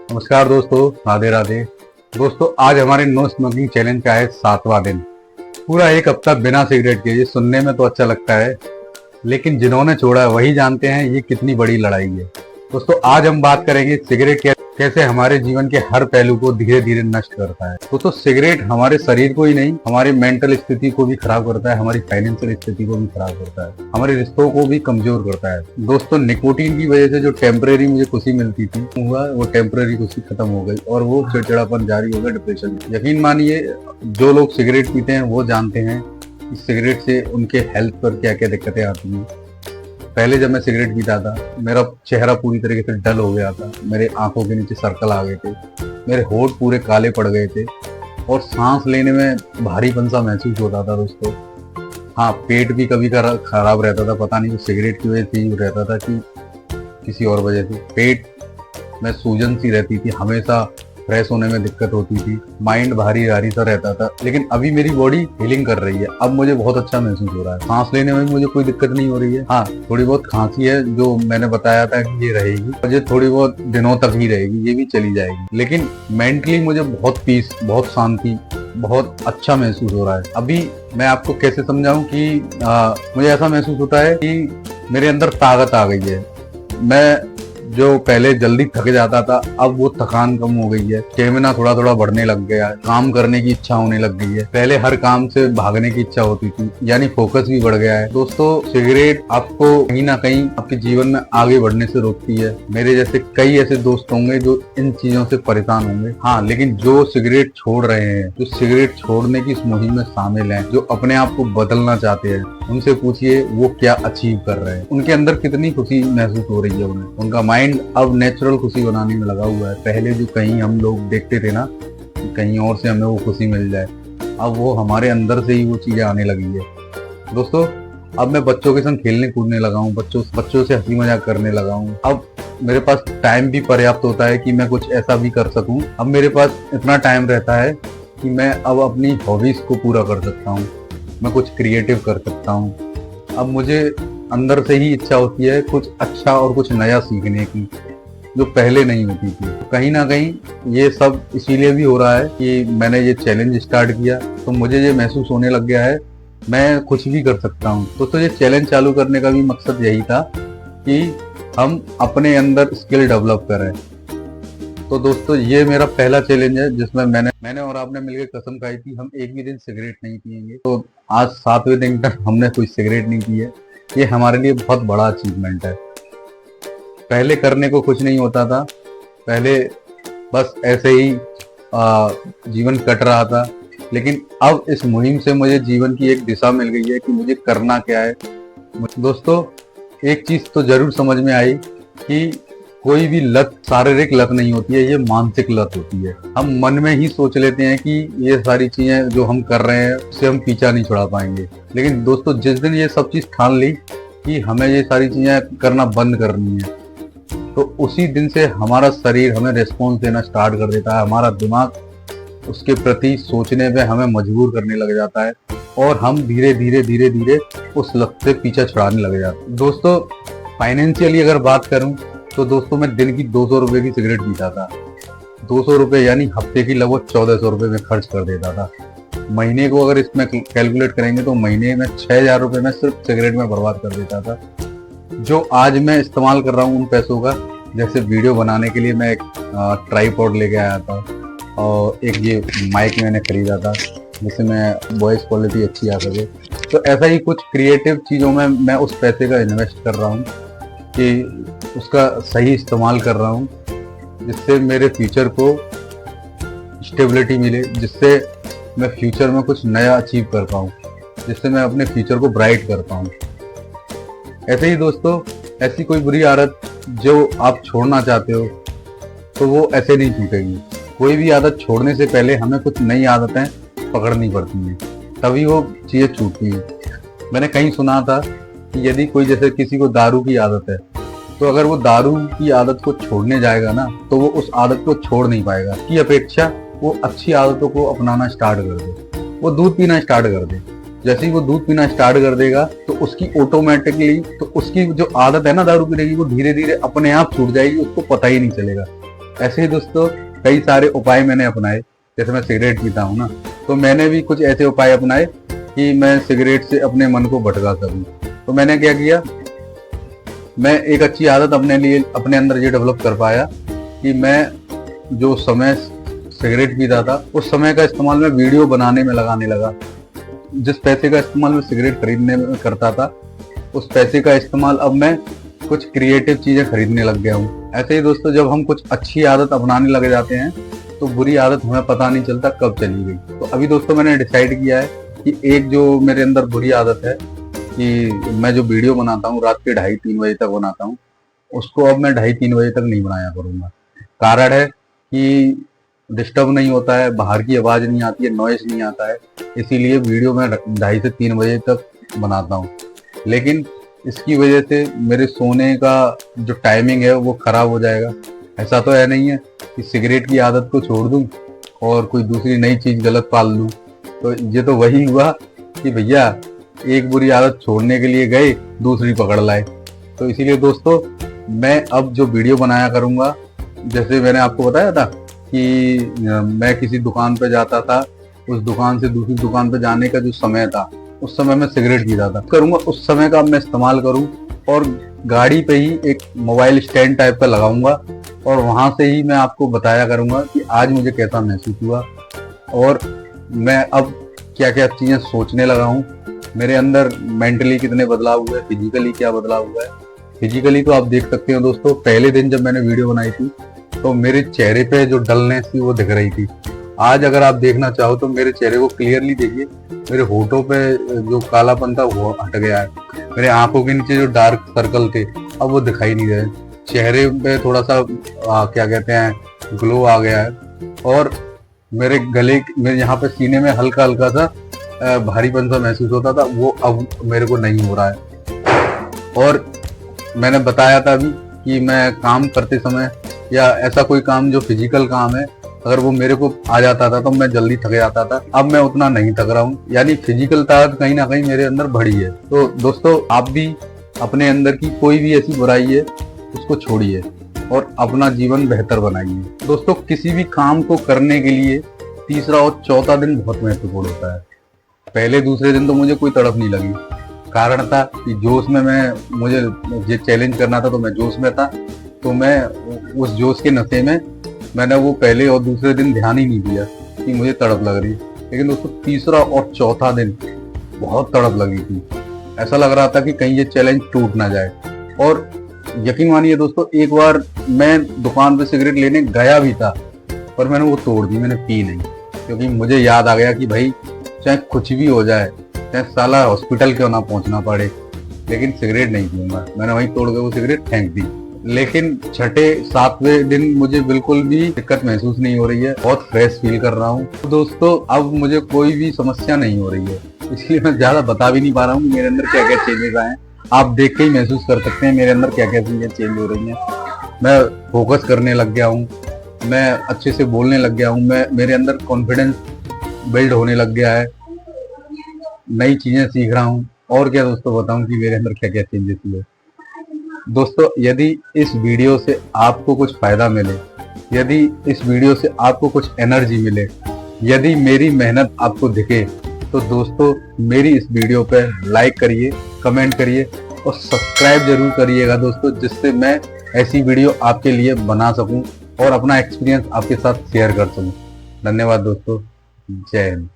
नमस्कार दोस्तों, राधे राधे। दोस्तों, आज हमारे नो स्मोकिंग चैलेंज का है 7वां दिन। पूरा एक हफ्ता बिना सिगरेट के। ये सुनने में तो अच्छा लगता है, लेकिन जिन्होंने छोड़ा है वही जानते हैं ये कितनी बड़ी लड़ाई है। दोस्तों, आज हम बात करेंगे सिगरेट कैसे हमारे जीवन के हर पहलू को धीरे धीरे नष्ट करता है। दोस्तों, सिगरेट हमारे शरीर को ही नहीं, हमारी मेंटल स्थिति को भी खराब करता है, हमारी फाइनेंशियल स्थिति को भी खराब करता है, हमारे रिश्तों को भी कमजोर करता है। दोस्तों, निकोटीन की वजह से जो टेम्परेरी मुझे खुशी मिलती थी वो टेम्परेरी खुशी खत्म हो गई और वो चिड़चिड़ापन जारी हो गया, डिप्रेशन। यकीन मानिए, जो लोग सिगरेट पीते हैं वो जानते हैं कि सिगरेट से उनके हेल्थ पर क्या क्या दिक्कतें आती हैं। पहले जब मैं सिगरेट पीता था, मेरा चेहरा पूरी तरीके से डल हो गया था, मेरे आंखों के नीचे सर्कल आ गए थे, मेरे होंठ पूरे काले पड़ गए थे और सांस लेने में भारीपन सा महसूस होता था। दोस्तों, हाँ, पेट भी कभी खराब रहता था। पता नहीं वो सिगरेट की वजह से ही रहता था कि किसी और वजह से। पेट में सूजन सी रहती थी, हमेशा फ्रेश होने में दिक्कत होती थी, माइंड भारी भारी सा रहता था। लेकिन अभी मेरी बॉडी हीलिंग कर रही है, अब मुझे बहुत अच्छा महसूस हो रहा है। सांस लेने में भी मुझे कोई दिक्कत नहीं हो रही है। हाँ, थोड़ी बहुत खांसी है जो मैंने बताया था कि ये रहेगी, मुझे थोड़ी बहुत दिनों तक ही रहेगी, ये भी चली जाएगी। लेकिन मेंटली मुझे बहुत पीस, बहुत शांति, बहुत अच्छा महसूस हो रहा है। अभी मैं आपको कैसे समझाऊं कि मुझे ऐसा महसूस होता है कि मेरे अंदर ताकत आ गई है। मैं जो पहले जल्दी थक जाता था, अब वो थकान कम हो गई है, स्टेमिना थोड़ा थोड़ा बढ़ने लग गया है, काम करने की इच्छा होने लग गई है। पहले हर काम से भागने की इच्छा होती थी, यानी फोकस भी बढ़ गया है। दोस्तों, सिगरेट आपको कहीं ना कहीं आपके जीवन में आगे बढ़ने से रोकती है। मेरे जैसे कई ऐसे दोस्त होंगे जो इन चीजों से परेशान होंगे। हाँ, लेकिन जो सिगरेट छोड़ रहे हैं, जो सिगरेट छोड़ने की इस मुहिम में शामिल हैं, जो अपने आप को बदलना चाहते हैं, उनसे पूछिए वो क्या अचीव कर रहे हैं, उनके अंदर कितनी खुशी महसूस हो रही है उन्हें। उनका माइंड अब नेचुरल खुशी बनाने में लगा हुआ है। पहले जो कहीं हम लोग देखते थे ना कि कहीं और से हमें वो खुशी मिल जाए, अब वो हमारे अंदर से ही वो चीजें आने लगी है। दोस्तों, अब मैं बच्चों के संग खेलने कूदने लगा हूँ, बच्चों से हंसी मजाक करने लगा हूँ। अब मेरे पास टाइम भी पर्याप्त होता है कि मैं कुछ ऐसा भी कर सकूं। अब मेरे पास इतना टाइम रहता है कि मैं अब अपनी हॉबीज को पूरा कर सकता हूँ, मैं कुछ क्रिएटिव कर सकता हूँ। अब मुझे अंदर से ही इच्छा होती है कुछ अच्छा और कुछ नया सीखने की, जो पहले नहीं होती थी। कहीं ना कहीं ये सब इसीलिए भी हो रहा है कि मैंने ये चैलेंज स्टार्ट किया, तो मुझे ये महसूस होने लग गया है मैं कुछ भी कर सकता हूँ। तो ये चैलेंज चालू करने का भी मकसद यही था कि हम अपने अंदर स्किल डेवलप करें। तो दोस्तों, ये मेरा पहला चैलेंज है जिसमें मैंने और आपने मिलकर कसम खाई थी हम एक भी दिन सिगरेट नहीं पिएंगे। तो आज 7वें दिन तक हमने कोई सिगरेट नहीं पी है। ये हमारे लिए बहुत बड़ा अचीवमेंट है। पहले करने को कुछ नहीं होता था, पहले बस ऐसे ही जीवन कट रहा था। लेकिन अब इस मुहिम से मुझे जीवन की एक दिशा मिल गई है कि मुझे करना क्या है। दोस्तों, एक चीज तो जरूर समझ में आई कि कोई भी लत शारीरिक लत नहीं होती है, ये मानसिक लत होती है। हम मन में ही सोच लेते हैं कि ये सारी चीजें जो हम कर रहे हैं उससे हम पीछा नहीं छुड़ा पाएंगे। लेकिन दोस्तों, जिस दिन ये सब चीज ठान ली कि हमें ये सारी चीजें करना बंद करनी है, तो उसी दिन से हमारा शरीर हमें रिस्पॉन्स देना स्टार्ट कर देता है। हमारा दिमाग उसके प्रति सोचने पे हमें मजबूर करने लग जाता है और हम धीरे धीरे धीरे धीरे उस लत से पीछा छुड़ाने लग जाते हैं। दोस्तों, फाइनेंशियली अगर बात करूं तो दोस्तों, मैं दिन की 200 रुपए की सिगरेट पीता था। 200 रुपए यानी हफ्ते की लगभग 1400 रुपए में खर्च कर देता था। महीने को अगर इसमें कैलकुलेट करेंगे तो महीने में 6000 रुपए में सिर्फ सिगरेट में बर्बाद कर देता था। जो आज मैं इस्तेमाल कर रहा हूँ उन पैसों का, जैसे वीडियो बनाने के लिए मैं एक ट्राइपॉड लेके आया था और एक ये माइक मैंने खरीदा था जिससे मैं वॉइस क्वालिटी अच्छी आ सके। तो ऐसा ही कुछ क्रिएटिव चीज़ों में मैं उस पैसे का इन्वेस्ट कर रहा हूँ कि उसका सही इस्तेमाल कर रहा हूँ, जिससे मेरे फ्यूचर को स्टेबिलिटी मिले, जिससे मैं फ्यूचर में कुछ नया अचीव कर पाऊँ, जिससे मैं अपने फ्यूचर को ब्राइट कर पाऊँ। ऐसे ही दोस्तों, ऐसी कोई बुरी आदत जो आप छोड़ना चाहते हो तो वो ऐसे नहीं छूटेगी। कोई भी आदत छोड़ने से पहले हमें कुछ नई आदतें पकड़नी पड़ती हैं, तभी वो चीज़ें छूटती हैं। मैंने कहीं सुना था कि यदि कोई, जैसे किसी को दारू की आदत है, तो अगर वो दारू की आदत को छोड़ने जाएगा ना, तो वो उस आदत को छोड़ नहीं पाएगा। की अपेक्षा वो अच्छी आदतों को अपनाना स्टार्ट कर दे, वो दूध पीना स्टार्ट कर दे। जैसे ही वो दूध पीना स्टार्ट कर देगा तो उसकी ऑटोमेटिकली, तो उसकी जो आदत है ना दारू पीने की, वो धीरे धीरे अपने आप छूट जाएगी, उसको पता ही नहीं चलेगा। ऐसे ही दोस्तों कई सारे उपाय मैंने अपनाए। जैसे मैं सिगरेट पीता हूँ ना, तो मैंने भी कुछ ऐसे उपाय अपनाए कि मैं सिगरेट से अपने मन को भटका सकूं। तो मैंने क्या किया, मैं एक अच्छी आदत अपने लिए अपने अंदर ये डेवलप कर पाया कि मैं जो समय सिगरेट पीता था उस समय का इस्तेमाल मैं वीडियो बनाने में लगाने लगा। जिस पैसे का इस्तेमाल मैं सिगरेट खरीदने में करता था, उस पैसे का इस्तेमाल अब मैं कुछ क्रिएटिव चीजें खरीदने लग गया हूँ। ऐसे ही दोस्तों जब हम कुछ अच्छी आदत अपनाने लग जाते हैं तो बुरी आदत हमें पता नहीं चलता कब चली गई। तो अभी दोस्तों मैंने डिसाइड किया है कि एक जो मेरे अंदर बुरी आदत है कि मैं जो वीडियो बनाता हूँ रात के 2:30-3 बजे तक बनाता हूँ, उसको अब मैं 2:30-3 बजे तक नहीं बनाया करूंगा। कारण है कि डिस्टर्ब नहीं होता है, बाहर की आवाज नहीं आती है, नॉइस नहीं आता है, इसीलिए वीडियो मैं 2:30 से 3 बजे तक बनाता हूँ। लेकिन इसकी वजह से मेरे सोने का जो टाइमिंग है वो खराब हो जाएगा। ऐसा तो है नहीं है कि सिगरेट की आदत को छोड़ दूं और कोई दूसरी नई चीज गलत पाल लूं। तो ये तो वही हुआ कि भैया एक बुरी आदत छोड़ने के लिए गए, दूसरी पकड़ लाए। तो इसीलिए दोस्तों मैं अब जो वीडियो बनाया करूंगा, जैसे मैंने आपको बताया था कि मैं किसी दुकान पे जाता था, उस दुकान से दूसरी दुकान पे जाने का जो समय था उस समय मैं सिगरेट पीता था, करूंगा उस समय का मैं इस्तेमाल करूं और गाड़ी पे ही एक मोबाइल स्टैंड टाइप का लगाऊंगा और वहां से ही मैं आपको बताया करूंगा कि आज मुझे कैसा महसूस हुआ और मैं अब क्या क्या चीजें सोचने लगा हूँ, मेरे अंदर मेंटली कितने बदलाव हुए, फिजिकली क्या बदलाव हुआ है। फिजिकली तो आप देख सकते हो दोस्तों, पहले दिन जब मैंने वीडियो बनाई थी तो मेरे चेहरे पे जो डलनेस थी वो दिख रही थी। आज अगर आप देखना चाहो तो मेरे चेहरे को क्लियरली देखिए, मेरे होठों पे जो कालापन था वो हट गया है, मेरे आंखों के नीचे जो डार्क सर्कल थे अब वो दिखाई नहीं रहे, चेहरे पे थोड़ा सा क्या कहते हैं ग्लो आ गया है और मेरे गले मेरे यहाँ पे सीने में हल्का हल्का सा भारीपन सा महसूस होता था, वो अब मेरे को नहीं हो रहा है। और मैंने बताया था अभी कि मैं काम करते समय या ऐसा कोई काम जो फिजिकल काम है, अगर वो मेरे को आ जाता था तो मैं जल्दी थक जाता था, अब मैं उतना नहीं थक रहा हूँ, यानी फिजिकल ताकत कहीं ना कहीं मेरे अंदर बढ़ी है। तो दोस्तों आप भी अपने अंदर की कोई भी ऐसी बुराई है उसको छोड़िए और अपना जीवन बेहतर बनाइए। दोस्तों किसी भी काम को करने के लिए तीसरा और चौथा दिन बहुत महत्वपूर्ण होता है। पहले दूसरे दिन तो मुझे कोई तड़प नहीं लगी, कारण था कि जोश में मुझे ये चैलेंज करना था तो मैं जोश में था, तो मैं उस जोश के नशे में मैंने वो पहले और दूसरे दिन ध्यान ही नहीं दिया कि मुझे तड़प लग रही। लेकिन दोस्तों तीसरा और चौथा दिन बहुत तड़प लगी थी, ऐसा लग रहा था कि कहीं ये चैलेंज टूट ना जाए। और यकीन मानिए दोस्तों, एक बार मैं दुकान पे सिगरेट लेने गया भी था पर मैंने वो तोड़ दी, मैंने पी नहीं, क्योंकि मुझे याद आ गया कि भाई चाहे कुछ भी हो जाए, चाहे साला हॉस्पिटल क्यों ना पहुंचना पड़े, लेकिन सिगरेट नहीं पीऊंगा। मैंने वहीं तोड़ के वो सिगरेट फेंक दी। लेकिन छठे 7वें दिन मुझे बिल्कुल भी दिक्कत महसूस नहीं हो रही है, बहुत फ्रेश फील कर रहा हूँ। तो दोस्तों अब मुझे कोई भी समस्या नहीं हो रही है, इसलिए मैं ज्यादा बता भी नहीं पा रहा हूँ मेरे अंदर क्या क्या चेंजेस आए हैं। आप देख के ही महसूस कर सकते हैं मेरे अंदर क्या क्या चीजें चेंज हो रही हैं। मैं फोकस करने लग गया हूँ, मैं अच्छे से बोलने लग गया हूँ, मेरे अंदर कॉन्फिडेंस बिल्ड होने लग गया है, नई चीजें सीख रहा हूँ। और क्या दोस्तों बताऊं कि मेरे अंदर क्या क्या चेंजेस हुए। दोस्तों यदि इस वीडियो से आपको कुछ फायदा मिले, यदि इस वीडियो से आपको कुछ एनर्जी मिले, यदि मेरी मेहनत आपको दिखे, तो दोस्तों मेरी इस वीडियो पे लाइक करिए, कमेंट करिए और सब्सक्राइब जरूर करिएगा दोस्तों, जिससे मैं ऐसी वीडियो आपके लिए बना सकूं और अपना एक्सपीरियंस आपके साथ शेयर कर सकूं। धन्यवाद दोस्तों, जय हिंद।